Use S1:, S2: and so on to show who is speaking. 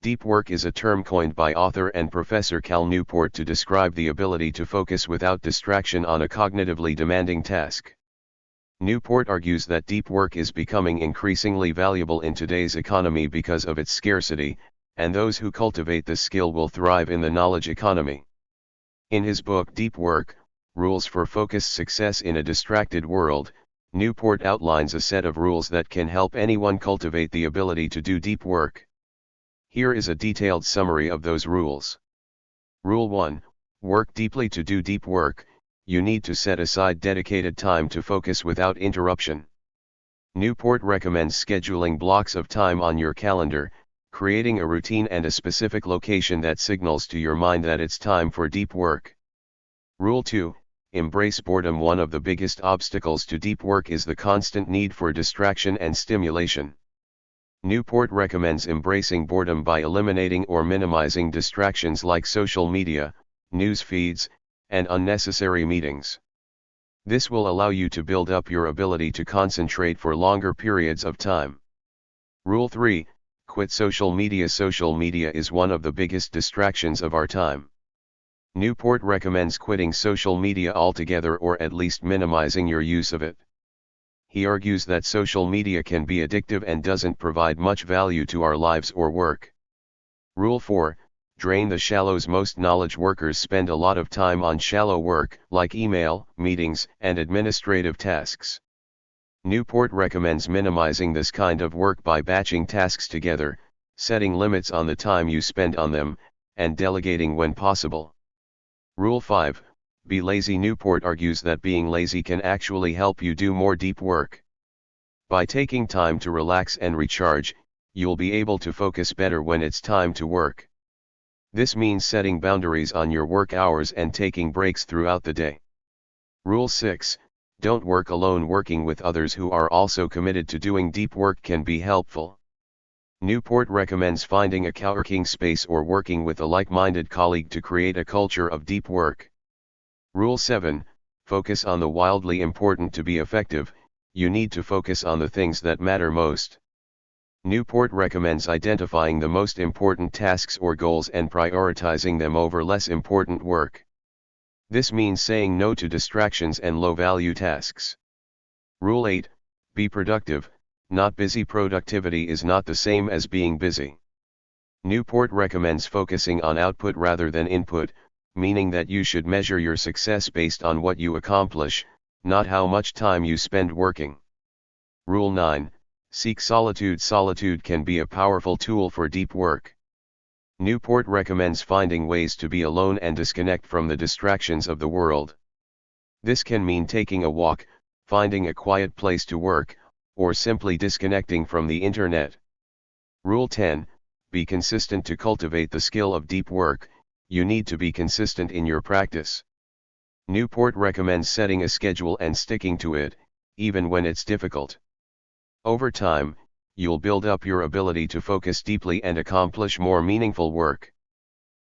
S1: Deep work is a term coined by author and professor Cal Newport to describe the ability to focus without distraction on a cognitively demanding task. Newport argues that deep work is becoming increasingly valuable in today's economy because of its scarcity, and those who cultivate this skill will thrive in the knowledge economy. In his book Deep Work, Rules for Focused Success in a Distracted World, Newport outlines a set of rules that can help anyone cultivate the ability to do deep work. Here is a detailed summary of those rules. Rule 1. Work deeply. To do deep work, you need to set aside dedicated time to focus without interruption. Newport recommends scheduling blocks of time on your calendar, creating a routine and a specific location that signals to your mind that it's time for deep work. Rule 2. Embrace boredom. One of the biggest obstacles to deep work is the constant need for distraction and stimulation. Newport recommends embracing boredom by eliminating or minimizing distractions like social media, news feeds, and unnecessary meetings. This will allow you to build up your ability to concentrate for longer periods of time. Rule 3. Quit social media. Social media is one of the biggest distractions of our time. Newport recommends quitting social media altogether or at least minimizing your use of it. He argues that social media can be addictive and doesn't provide much value to our lives or work. Rule 4. Drain the shallows. Most knowledge workers spend a lot of time on shallow work, like email, meetings, and administrative tasks. Newport recommends minimizing this kind of work by batching tasks together, setting limits on the time you spend on them, and delegating when possible. Rule 5. Be lazy. Newport argues that being lazy can actually help you do more deep work. By taking time to relax and recharge, you'll be able to focus better when it's time to work. This means setting boundaries on your work hours and taking breaks throughout the day. Rule 6. Don't work alone. Working with others who are also committed to doing deep work can be helpful. Newport recommends finding a co-working space or working with a like-minded colleague to create a culture of deep work. Rule 7. Focus on the wildly important. To be effective, you need to focus on the things that matter most. Newport recommends identifying the most important tasks or goals and prioritizing them over less important work. This means saying no to distractions and low-value tasks. Rule 8. Be productive, not busy. Productivity is not the same as being busy. Newport recommends focusing on output rather than input, meaning that you should measure your success based on what you accomplish, not how much time you spend working. Rule 9. Seek solitude. Solitude can be a powerful tool for deep work. Newport recommends finding ways to be alone and disconnect from the distractions of the world. This can mean taking a walk, finding a quiet place to work, or simply disconnecting from the internet. Rule 10. Be consistent. To cultivate the skill of deep work, you need to be consistent in your practice. Newport recommends setting a schedule and sticking to it, even when it's difficult. Over time, you'll build up your ability to focus deeply and accomplish more meaningful work.